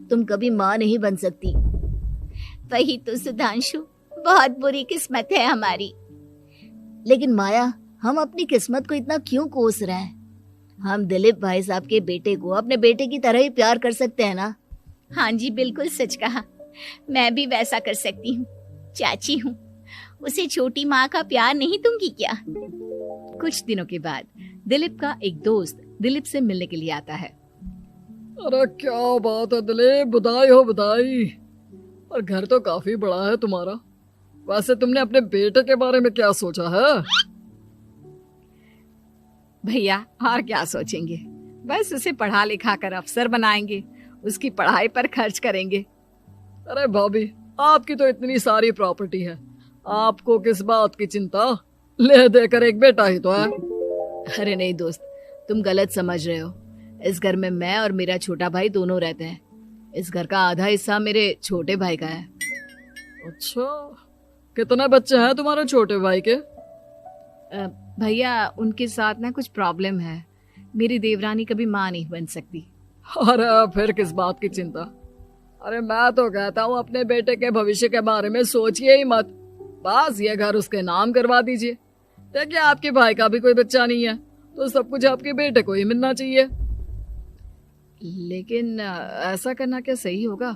तुम कभी माँ नहीं बन सकती। वही तो सुधांशु, बहुत बुरी किस्मत है हमारी। लेकिन माया, हम अपनी किस्मत को इतना क्यों कोस रहे हैं? हम दिलीप भाई साहब के बेटे को अपने बेटे की तरह ही प्यार कर सकते हैं ना? हाँ जी, बिल्कुल सच कहा। मैं भी वैसा कर सकती हूँ। चाची हूँ, उसे छोटी माँ का प्यार नहीं दूंगी क्या? कुछ दिनों के बाद दिलीप का एक दोस्त दिलीप से मिलने के लिए आता है। अरे क्या बात है दिलीप, बधाई हो बधाई। और घर तो काफी बड़ा है तुम्हारा। वैसे तुमने अपने बेटे के बारे में क्या सोचा है? भैया और क्या सोचेंगे, बस उसे पढ़ा लिखा कर अफसर बनाएंगे, उसकी पढ़ाई पर खर्च करेंगे। अरे भाभी, आपकी तो इतनी सारी प्रॉपर्टी है, आपको किस बात की चिंता? ले देकर एक बेटा ही तो है। अरे नहीं दोस्त, तुम गलत समझ रहे हो। इस घर में मैं और मेरा छोटा भाई दोनों रहते हैं। इस घर का आधा हिस्सा मेरे छोटे भाई का है। अच्छा, कितने बच्चे हैं तुम्हारे छोटे भाई के? भैया उनके साथ ना कुछ प्रॉब्लम है। मेरी देवरानी कभी माँ नहीं बन सकती। अरे फिर किस बात की चिंता? अरे मैं तो कहता हूँ अपने बेटे के भविष्य के बारे में सोचिए ही मत। बस ये घर उसके नाम करवा दीजिए। देखिए, आपके भाई का भी कोई बच्चा नहीं है तो सब कुछ आपके बेटे को ही मिलना चाहिए। लेकिन ऐसा करना क्या सही होगा?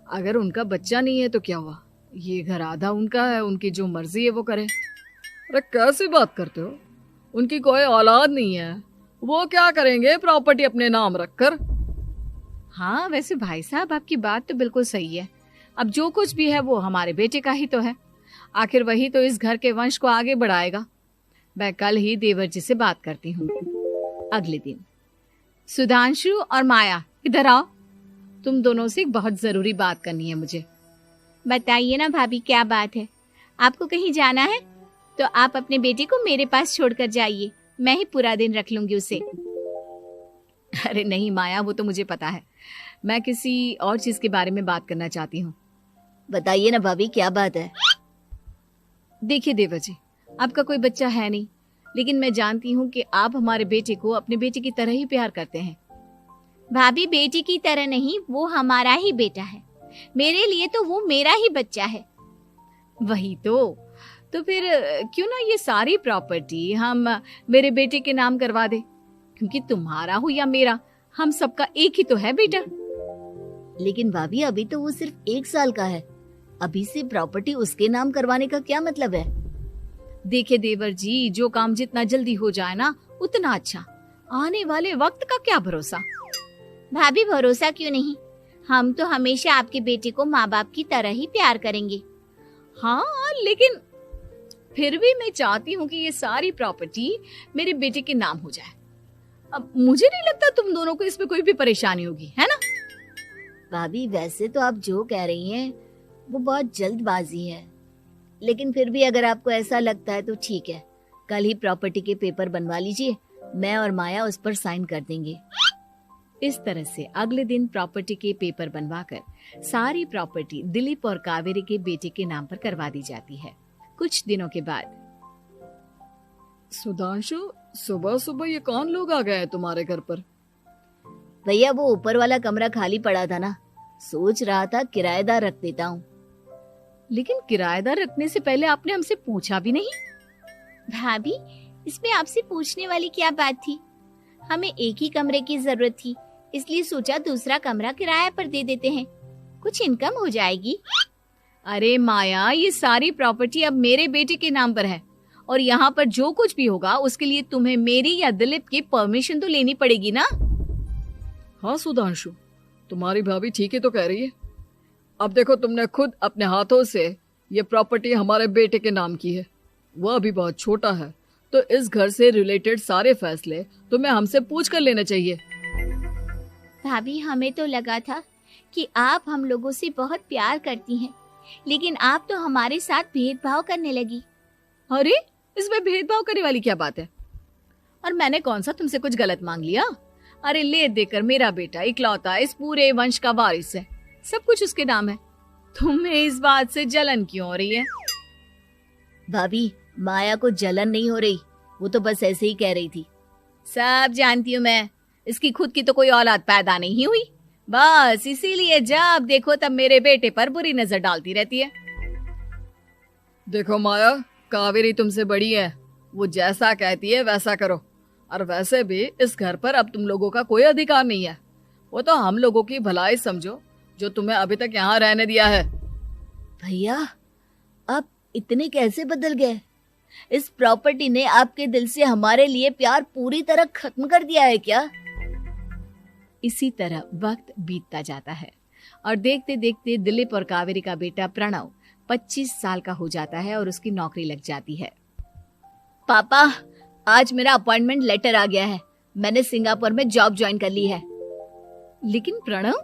अगर उनका बच्चा नहीं है तो क्या हुआ? ये घर आधा उनका है, उनकी जो मर्जी है वो करे। अरे कैसी बात करते हो? उनकी कोई औलाद नहीं है, वो क्या करेंगे प्रॉपर्टी अपने नाम रखकर? हाँ वैसे भाई साहब, आपकी बात तो बिल्कुल सही है। अब जो कुछ भी है वो हमारे बेटे का ही तो है। आखिर वही तो इस घर के वंश को आगे बढ़ाएगा। मैं कल ही देवर जी से बात करती हूँ। अगले दिन सुधांशु और माया, इधर आओ। तुम दोनों से एक बहुत जरूरी बात करनी है मुझे। बताइए ना भाभी, क्या बात है? आपको कहीं जाना है तो आप अपने बेटे को मेरे पास छोड़कर जाइए, मैं ही पूरा दिन रख लूंगी उसे। अरे नहीं माया, वो तो मुझे पता है। मैं किसी और चीज के बारे में बात करना चाहती हूँ। बताइए ना भाभी, क्या बात है? देखिए देवर जी, आपका कोई बच्चा है नहीं, लेकिन मैं जानती हूँ कि आप हमारे बेटे को अपने बेटे की तरह ही प्यार करते हैं। भाभी, बेटी की तरह नहीं, वो हमारा ही बेटा है। मेरे लिए तो वो मेरा ही बच्चा है। वही तो फिर क्यों ना ये सारी प्रॉपर्टी हम मेरे बेटे के नाम करवा दे? क्योंकि तुम्हारा हो या मेरा, हम सबका एक ही तो है बेटा। लेकिन भाभी, अभी तो वो सिर्फ 1 साल का है। अभी से प्रॉपर्टी उसके नाम करवाने का क्या मतलब है? देखिए देवर जी, जो काम जितना जल्दी हो जाए ना उतना अच्छा। आने वाले वक्त का क्या भरोसा। भाभी, भरोसा क्यों नहीं, हम तो हमेशा आपके बेटे को माँ बाप की तरह ही प्यार करेंगे। हाँ, लेकिन फिर भी मैं चाहती हूँ कि ये सारी प्रॉपर्टी मेरे बेटे के नाम हो जाए। अब मुझे नहीं लगता तुम दोनों को इसमें कोई भी परेशानी होगी, है ना? भाभी, वैसे तो आप जो कह रही हैं वो बहुत जल्दबाजी है, लेकिन फिर भी अगर आपको ऐसा लगता है तो ठीक है। कल ही प्रॉपर्टी के पेपर बनवा लीजिए, मैं और माया उस पर साइन कर देंगे। इस तरह से अगले दिन प्रॉपर्टी के पेपर बनवाकर सारी प्रॉपर्टी दिलीप और कावेरी के बेटे के नाम पर करवा दी जाती है। कुछ दिनों के बाद सुधांशु, सुबह सुबह ये कौन लोग आ गए हैं तुम्हारे घर पर? भैया, वो ऊपर वाला कमरा खाली पड़ा था ना, सोच रहा था किराएदार रख देता हूँ। लेकिन किराएदार रखने से पहले आपने हमसे पूछा भी नहीं। भाभी, इसमें आपसे पूछने वाली क्या बात थी? हमें एक ही कमरे की जरूरत थी, इसलिए सोचा दूसरा कमरा किराए पर दे देते हैं, कुछ इनकम हो जाएगी। अरे माया, ये सारी प्रॉपर्टी अब मेरे बेटे के नाम पर है और यहाँ पर जो कुछ भी होगा उसके लिए तुम्हें मेरी या दिलीप की परमिशन तो लेनी पड़ेगी ना। हाँ सुधांशु, तुम्हारी भाभी ठीक ही तो कह रही है। अब देखो, तुमने खुद अपने हाथों से ये प्रॉपर्टी हमारे बेटे के नाम की है। वह अभी बहुत छोटा है, तो इस घर से रिलेटेड सारे फैसले तुम्हें हमसे पूछ कर लेने चाहिए। भाभी, हमें तो लगा था कि आप हम लोगों से बहुत प्यार करती हैं, लेकिन आप तो हमारे साथ भेदभाव करने लगी। अरे, इसमें भेदभाव करने वाली क्या बात है? और मैंने कौन सा तुमसे कुछ गलत मांग लिया? अरे ले देकर मेरा बेटा इकलौता इस पूरे वंश का वारिस है, सब कुछ उसके नाम है। तुम्हें इस बात से जलन क्यों हो रही है? भाभी, माया को जलन नहीं हो रही, वो तो बस ऐसे ही कह रही थी। सब जानती हूँ मैं, इसकी खुद की तो कोई औलाद पैदा नहीं हुई, बस इसीलिए जब देखो तब मेरे बेटे पर बुरी नजर डालती रहती है। देखो माया, कावेरी तुमसे बड़ी है, वो जैसा कहती है वैसा करो। और वैसे भी इस घर पर अब तुम लोगों का कोई अधिकार नहीं है। वो तो हम लोगों की भलाई समझो जो तुम्हें अभी तक यहाँ रहने दिया है। भैया, आप इतने कैसे बदल गए? इस प्रॉपर्टी ने आपके दिल से हमारे लिए प्यार पूरी तरह खत्म कर दिया है क्या? इसी तरह वक्त बीतता जाता है और देखते देखते दिलीप और कावेरी का बेटा प्रणव 25 साल का हो जाता है और उसकी नौकरी लग जाती है। पापा, आज मेरा अपॉइंटमेंट लेटर आ गया है। मैंने सिंगापुर में जॉब ज्वाइन कर ली है। लेकिन प्रणव,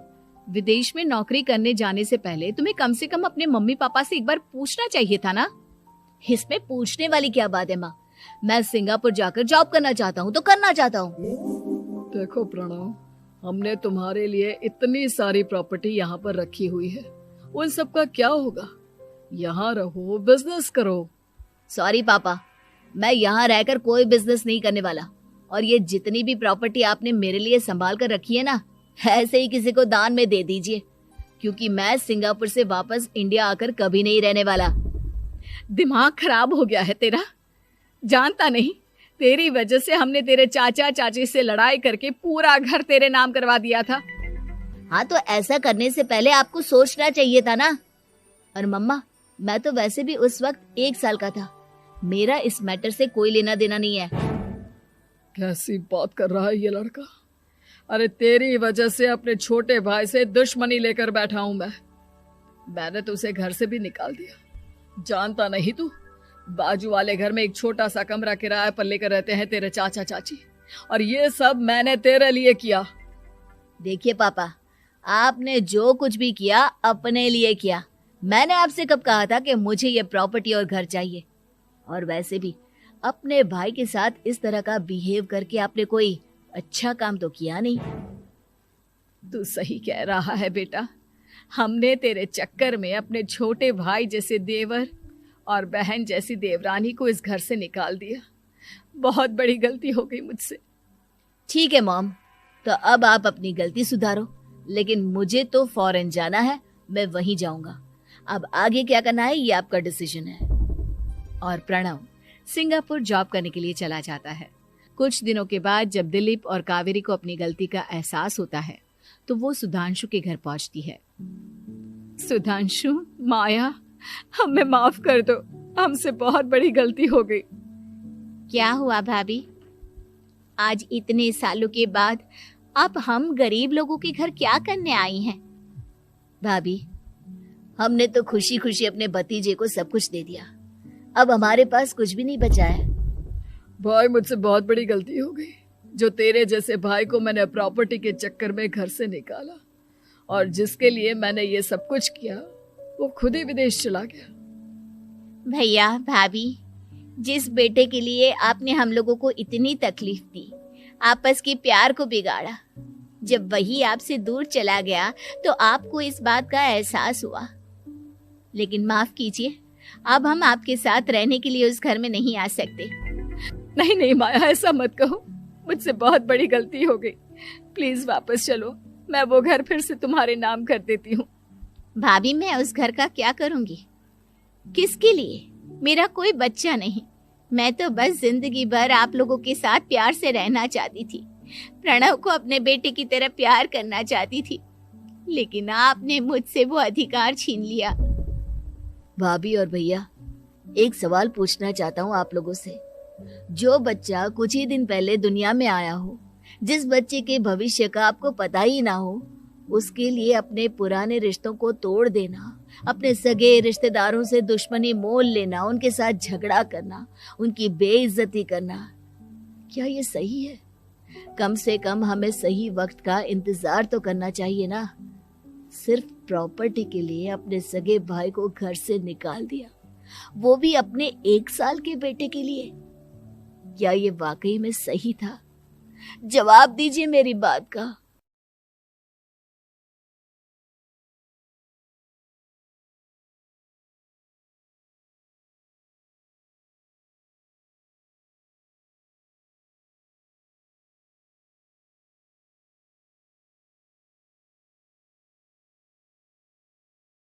विदेश में नौकरी करने जाने से पहले तुम्हें कम से कम अपने मम्मी पापा से एक बार पूछना चाहिए था ना। इसमें पूछने वाली क्या बात है माँ? मैं सिंगापुर जाकर जॉब करना चाहता हूँ तो करना चाहता हूँ। देखो प्रणव, हमने तुम्हारे लिए इतनी सारी प्रॉपर्टी यहाँ पर रखी हुई है, उन सब का क्या होगा? यहाँ रहो, बिजनेस करो। सॉरी पापा, मैं यहाँ रहकर कोई बिजनेस नहीं करने वाला। और ये जितनी भी प्रॉपर्टी आपने मेरे लिए संभाल कर रखी है ना, ऐसे ही किसी को दान में दे दीजिए, क्योंकि मैं सिंगापुर से वापस इंडिया आकर कभी नहीं रहने वाला। दिमाग खराब हो गया है तेरा? जानता नहीं, तेरी वजह से हमने तेरे चाचा चाची से लड़ाई करके पूरा घर तेरे नाम करवा दिया था। हाँ, तो ऐसा करने से पहले आपको सोचना चाहिए था ना। और मम्मा, मैं तो वैसे भी उस वक्त 1 साल का था। मेरा इस मैटर से कोई लेना देना नहीं है। कैसी बात कर रहा है ये लड़का? अरे तेरी वजह से अपने छोटे भाई से दुश्मनी लेकर बैठा हूं मैंने तो उसे घर से भी निकाल दिया। जानता नहीं तू, बाजू वाले घर में एक छोटा सा कमरा किराए पर लेकर रहते हैं तेरे चाचा चाची, और ये सब मैंने तेरे लिए किया। देखिए पापा, आपने जो कुछ भी किया अपने लिए किया। मैंने आपसे कब कहा था कि मुझे ये प्रॉपर्टी और घर चाहिए? और वैसे भी अपने भाई के साथ इस तरह का बिहेव करके आपने कोई अच्छा काम तो किया नहीं। तू सही कह रहा है बेटा, हमने तेरे चक्कर में अपने छोटे भाई जैसे देवर और बहन जैसी देवरानी को इस घर से निकाल दिया। बहुत बड़ी गलती हो गई मुझसे। ठीक है मॉम, तो अब आप अपनी गलती सुधारो, लेकिन मुझे तो फॉरेन जाना है, मैं वहीं जाऊंगा। अब आगे क्या करना है ये आपका डिसीजन है। और प्रणव सिंगापुर जॉब करने के लिए चला जाता है। कुछ दिनों के बाद जब दिलीप और कावेरी को अपनी गलती का एहसास होता है तो वो सुधांशु के घर पहुंचती है। सुधांशु, माया, हमें माफ कर दो, हमसे बहुत बड़ी गलती हो गई। क्या हुआ भाभी? आज इतने सालों के बाद अब हम गरीब लोगों के घर क्या करने आई हैं? भाभी, हमने तो खुशी खुशी अपने भतीजे को सब कुछ दे दिया। अब हमारे पास कुछ भी नहीं बचा है। भाई, मुझसे बहुत बड़ी गलती हो गई। जो तेरे जैसे भाई को मैंने प्रॉपर्टी के चक्कर में घर से निकाला, और जिसके लिए मैंने ये सब कुछ किया, वो खुद ही विदेश चला गया। भैया भाभी, जिस बेटे के लिए आपने हम लोगों को इतनी तकलीफ दी, आपस के प्यार को बिगाड़ा, जब वही आपसे दूर चला गया तो आपको इस बात का एहसास हुआ। लेकिन माफ कीजिए, अब हम आपके साथ रहने के लिए उस घर में नहीं आ सकते। नहीं नहीं माया, ऐसा मत कहो, मुझसे बहुत बड़ी गलती हो गई। प्लीज वापस चलो, मैं वो घर फिर से तुम्हारे नाम कर देती हूँ। भाभी, मैं उस घर का क्या करूंगी? किसके लिए? मेरा कोई बच्चा नहीं। मैं तो बस जिंदगी भर आप लोगों के साथ प्यार से रहना चाहती थी। प्रणव को अपने बेटे की तरह प्यार करना चाहती थी, लेकिन आपने मुझसे वो अधिकार छीन लिया। भाभी और भैया, एक सवाल पूछना चाहता हूँ आप लोगों से। जो बच्चा कुछ ही दिन पहले दुनिया में आया हो, जिस बच्चे के भविष्य का आपको पता ही ना हो, उसके लिए अपने पुराने रिश्तों को तोड़ देना, अपने सगे रिश्तेदारों से दुश्मनी मोल लेना, उनके साथ झगड़ा करना, उनकी बेइज्जती करना, क्या ये सही है? कम से कम हमें सही वक्त का इंतजार तो करना चाहिए ना। सिर्फ प्रॉपर्टी के लिए अपने सगे भाई को घर से निकाल दिया, वो भी अपने 1 साल के बेटे के लिए। क्या ये वाकई में सही था? जवाब दीजिए मेरी बात का।